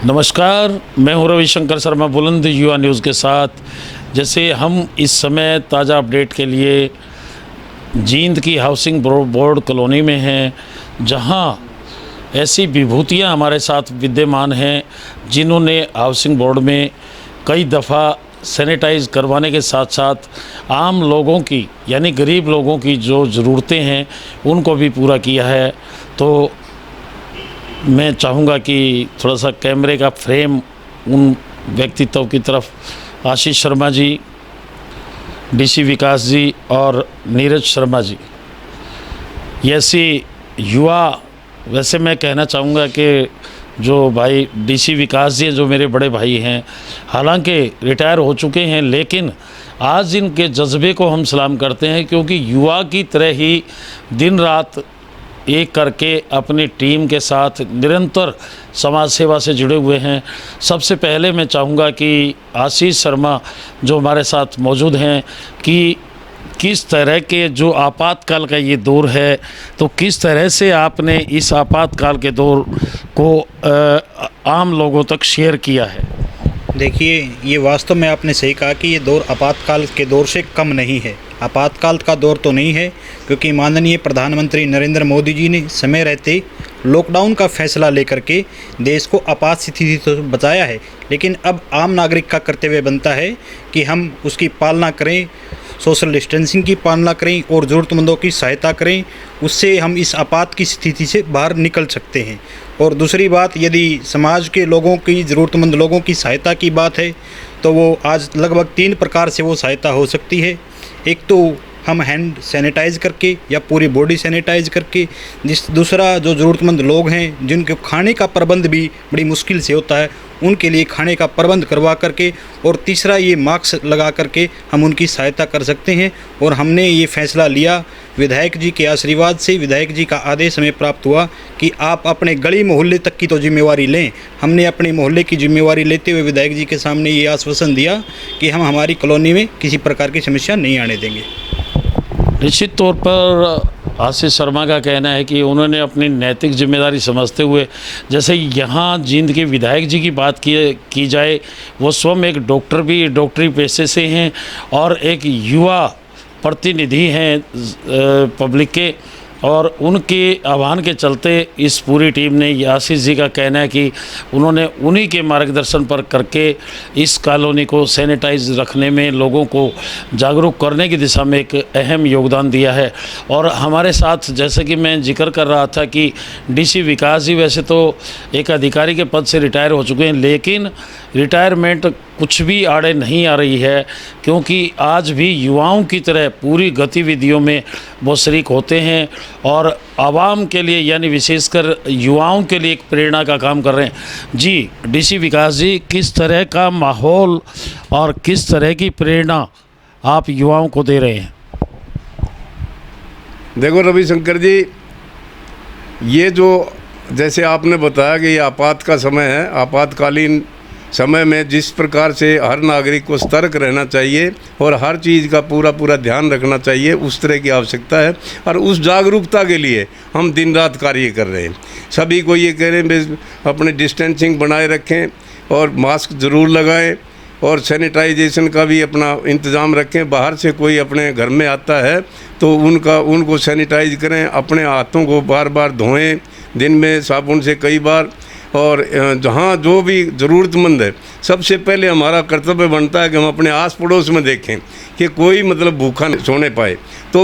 नमस्कार, मैं हूं रविशंकर शर्मा बुलंद युवा न्यूज़ के साथ। जैसे हम इस समय ताज़ा अपडेट के लिए जींद की हाउसिंग बोर्ड कॉलोनी में हैं, जहां ऐसी विभूतियां हमारे साथ विद्यमान हैं जिन्होंने हाउसिंग बोर्ड में कई दफ़ा सैनिटाइज़ करवाने के साथ साथ आम लोगों की यानी गरीब लोगों की जो ज़रूरतें हैं उनको भी पूरा किया है। तो मैं चाहूँगा कि थोड़ा सा कैमरे का फ्रेम उन व्यक्तित्व की तरफ आशीष शर्मा जी, डीसी विकास जी और नीरज शर्मा जी, ये ऐसी युवा, वैसे मैं कहना चाहूँगा कि जो भाई डीसी विकास जी जो मेरे बड़े भाई हैं, हालांकि रिटायर हो चुके हैं, लेकिन आज इनके जज्बे को हम सलाम करते हैं, क्योंकि युवा की तरह ही दिन रात एक करके अपनी टीम के साथ निरंतर समाज सेवा से जुड़े हुए हैं। सबसे पहले मैं चाहूँगा कि आशीष शर्मा जो हमारे साथ मौजूद हैं कि किस तरह के जो आपातकाल का ये दौर है, तो किस तरह से आपने इस आपातकाल के दौर को आम लोगों तक शेयर किया है। देखिए, ये वास्तव में आपने सही कहा कि ये दौर आपातकाल के दौर से कम नहीं है। आपातकाल का दौर तो नहीं है, क्योंकि माननीय प्रधानमंत्री नरेंद्र मोदी जी ने समय रहते लॉकडाउन का फैसला लेकर के देश को आपात स्थिति तो बचाया है, लेकिन अब आम नागरिक का कर्तव्य बनता है कि हम उसकी पालना करें, सोशल डिस्टेंसिंग की पालना करें और ज़रूरतमंदों की सहायता करें। उससे हम इस आपात की स्थिति से बाहर निकल सकते हैं। और दूसरी बात, यदि समाज के लोगों की, ज़रूरतमंद लोगों की सहायता की बात है, तो वो आज लगभग 3 प्रकार से वो सहायता हो सकती है। एक तो हम हैंड सैनिटाइज़ करके या पूरी बॉडी सैनिटाइज़ करके, दूसरा जो ज़रूरतमंद लोग हैं जिनके खाने का प्रबंध भी बड़ी मुश्किल से होता है, उनके लिए खाने का प्रबंध करवा करके, और तीसरा ये मास्क लगा करके हम उनकी सहायता कर सकते हैं। और हमने ये फैसला लिया, विधायक जी के आशीर्वाद से, विधायक जी का आदेश हमें प्राप्त हुआ कि आप अपने गली मोहल्ले तक की तो जिम्मेवारी लें। हमने अपने मोहल्ले की जिम्मेवारी लेते हुए विधायक जी के सामने ये आश्वासन दिया कि हम हमारी कॉलोनी में किसी प्रकार की समस्या नहीं आने देंगे। निश्चित तौर पर आशीष शर्मा का कहना है कि उन्होंने अपनी नैतिक जिम्मेदारी समझते हुए, जैसे यहाँ जींद के विधायक जी की बात की जाए, वो स्वयं एक डॉक्टर भी डॉक्टरी पेशे से हैं और एक युवा प्रतिनिधि हैं पब्लिक के, और उनके आह्वान के चलते इस पूरी टीम ने, आशीष जी का कहना है कि उन्होंने उन्हीं के मार्गदर्शन पर करके इस कॉलोनी को सैनिटाइज रखने में, लोगों को जागरूक करने की दिशा में एक अहम योगदान दिया है। और हमारे साथ, जैसे कि मैं जिक्र कर रहा था कि डीसी विकास जी वैसे तो एक अधिकारी के पद से रिटायर हो चुके हैं, लेकिन रिटायरमेंट कुछ भी आड़े नहीं आ रही है, क्योंकि आज भी युवाओं की तरह पूरी गतिविधियों में वो शरीक होते हैं और आवाम के लिए, यानी विशेषकर युवाओं के लिए एक प्रेरणा का काम कर रहे हैं। जी डीसी विकास जी, किस तरह का माहौल और किस तरह की प्रेरणा आप युवाओं को दे रहे हैं? देखो रविशंकर जी, ये जो जैसे आपने बताया कि ये आपात का समय है, आपातकालीन समय में जिस प्रकार से हर नागरिक को सतर्क रहना चाहिए और हर चीज़ का पूरा ध्यान रखना चाहिए, उस तरह की आवश्यकता है। और उस जागरूकता के लिए हम दिन रात कार्य कर रहे हैं। सभी को ये कह रहे हैं अपने डिस्टेंसिंग बनाए रखें और मास्क ज़रूर लगाएं और सैनिटाइजेशन का भी अपना इंतज़ाम रखें। बाहर से कोई अपने घर में आता है तो उनको सैनिटाइज करें, अपने हाथों को बार बार धोएं, दिन में साबुन से कई बार। और जहाँ जो भी ज़रूरतमंद है, सबसे पहले हमारा कर्तव्य बनता है कि हम अपने आस पड़ोस में देखें कि कोई मतलब भूखा नहीं सोने पाए, तो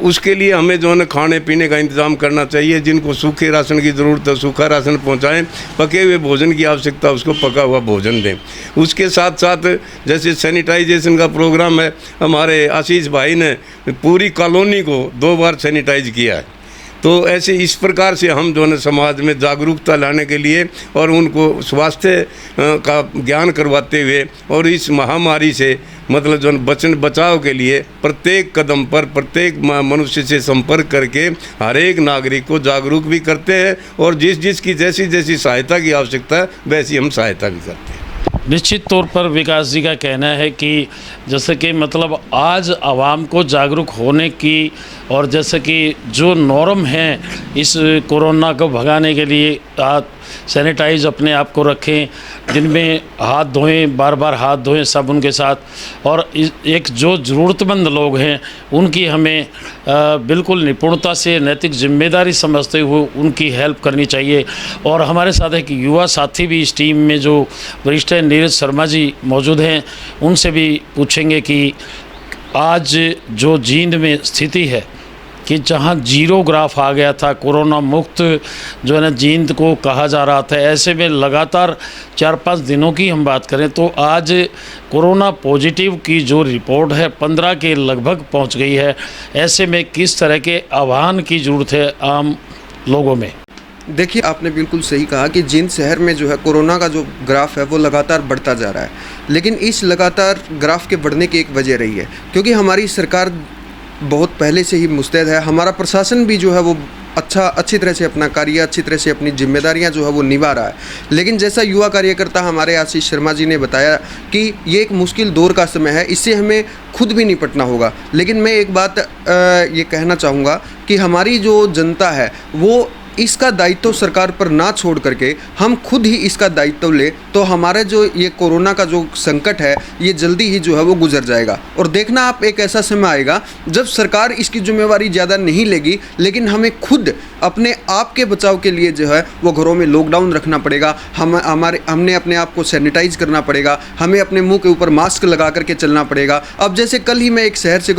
उसके लिए हमें जो है खाने पीने का इंतज़ाम करना चाहिए। जिनको सूखे राशन की ज़रूरत है सूखा राशन पहुँचाएँ, पके हुए भोजन की आवश्यकता उसको पका हुआ भोजन दें। उसके साथ साथ जैसे सैनिटाइजेशन का प्रोग्राम है, हमारे आशीष भाई ने पूरी कॉलोनी को 2 बार सैनिटाइज किया है। तो ऐसे इस प्रकार से हम जो है समाज में जागरूकता लाने के लिए और उनको स्वास्थ्य का ज्ञान करवाते हुए और इस महामारी से मतलब जो बचाव के लिए प्रत्येक कदम पर प्रत्येक मनुष्य से संपर्क करके हर एक नागरिक को जागरूक भी करते हैं और जिसकी जैसी सहायता की आवश्यकता है वैसी हम सहायता भी करते हैं। निश्चित तौर पर विकास जी का कहना है कि जैसे कि मतलब आज आवाम को जागरूक होने की और जैसे कि जो नॉर्म हैं इस कोरोना को भगाने के लिए सैनिटाइज अपने आप को रखें, दिन में हाथ धोएं, बार बार हाथ धोएं साबुन के साथ। और एक जो ज़रूरतमंद लोग हैं उनकी हमें बिल्कुल निपुणता से नैतिक जिम्मेदारी समझते हुए उनकी हेल्प करनी चाहिए। और हमारे साथ एक युवा साथी भी इस टीम में जो वरिष्ठ हैं, नीरज शर्मा जी मौजूद हैं, उनसे भी पूछेंगे कि आज जो जींद में स्थिति है कि जहां जीरो ग्राफ आ गया था, कोरोना मुक्त जो है ना जींद को कहा जा रहा था, ऐसे में लगातार 4-5 दिनों की हम बात करें तो आज कोरोना पॉजिटिव की जो रिपोर्ट है 15 के लगभग पहुंच गई है। ऐसे में किस तरह के आह्वान की ज़रूरत है आम लोगों में? देखिए, आपने बिल्कुल सही कहा कि जींद शहर में जो है कोरोना का जो ग्राफ है वो लगातार बढ़ता जा रहा है। लेकिन इस लगातार ग्राफ के बढ़ने की एक वजह रही है क्योंकि हमारी सरकार बहुत पहले से ही मुस्तैद है, हमारा प्रशासन भी जो है वो अच्छी तरह से अपना कार्य, अच्छी तरह से अपनी जिम्मेदारियां जो है वो निभा रहा है। लेकिन जैसा युवा कार्यकर्ता हमारे आशीष शर्मा जी ने बताया कि ये एक मुश्किल दौर का समय है, इससे हमें खुद भी निपटना होगा। लेकिन मैं एक बात ये कहना चाहूँगा कि हमारी जो जनता है वो इसका दायित्व सरकार पर ना छोड़ करके हम खुद ही इसका दायित्व ले तो हमारा जो ये कोरोना का जो संकट है ये जल्दी ही जो है वो गुजर जाएगा। और देखना आप, एक ऐसा समय आएगा जब सरकार इसकी जिम्मेवारी ज़्यादा नहीं लेगी, लेकिन हमें खुद अपने आप के बचाव के लिए जो है वो घरों में लॉकडाउन रखना पड़ेगा। हमने अपने आप को सैनिटाइज करना पड़ेगा, हमें अपने मुंह के ऊपर मास्क लगा करके चलना पड़ेगा। अब जैसे कल ही मैं एक शहर से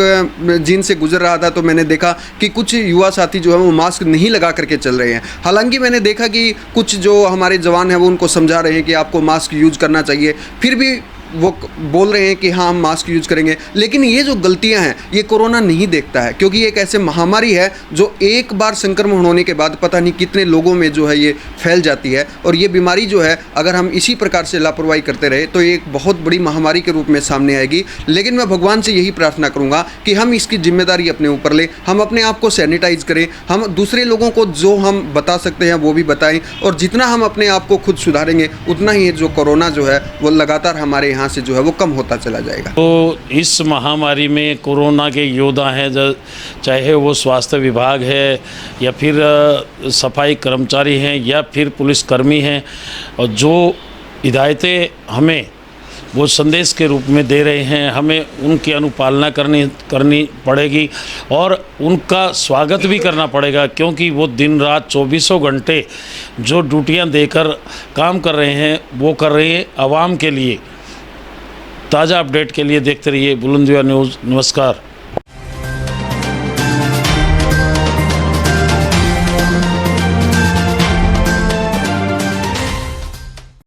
जींद से गुजर रहा था तो मैंने देखा कि कुछ युवा साथी जो है वो मास्क नहीं लगा करके चल रहे हैं। हालांकि मैंने देखा कि कुछ जो हमारे जवान हैं वो उनको समझा रहे हैं कि आपको मास्क यूज करना चाहिए, फिर भी वो बोल रहे हैं कि हाँ हम मास्क यूज करेंगे। लेकिन ये जो गलतियां हैं ये कोरोना नहीं देखता है क्योंकि ये एक ऐसे महामारी है जो एक बार संक्रमण होने के बाद पता नहीं कितने लोगों में जो है ये फैल जाती है। और ये बीमारी जो है अगर हम इसी प्रकार से लापरवाही करते रहे तो ये एक बहुत बड़ी महामारी के रूप में सामने आएगी। लेकिन मैं भगवान से यही प्रार्थना करूँगा कि हम इसकी जिम्मेदारी अपने ऊपर लें, हम अपने आप को सैनिटाइज करें, हम दूसरे लोगों को जो हम बता सकते हैं वो भी बताएं। और जितना हम अपने आप को खुद सुधारेंगे उतना ही जो कोरोना जो है वो लगातार हमारे यहाँ से जो है वो कम होता चला जाएगा। तो इस महामारी में कोरोना के योद्धा हैं, चाहे वो स्वास्थ्य विभाग है या फिर सफाई कर्मचारी हैं या फिर पुलिसकर्मी हैं, और जो हिदायतें हमें वो संदेश के रूप में दे रहे हैं, हमें उनकी अनुपालना करनी पड़ेगी और उनका स्वागत भी करना पड़ेगा क्योंकि वो दिन रात 24 घंटे जो ड्यूटियां देकर काम कर रहे हैं वो कर रहे हैं आवाम के लिए। ताज़ा अपडेट के लिए देखते रहिए बुलंदशहर न्यूज़। नमस्कार।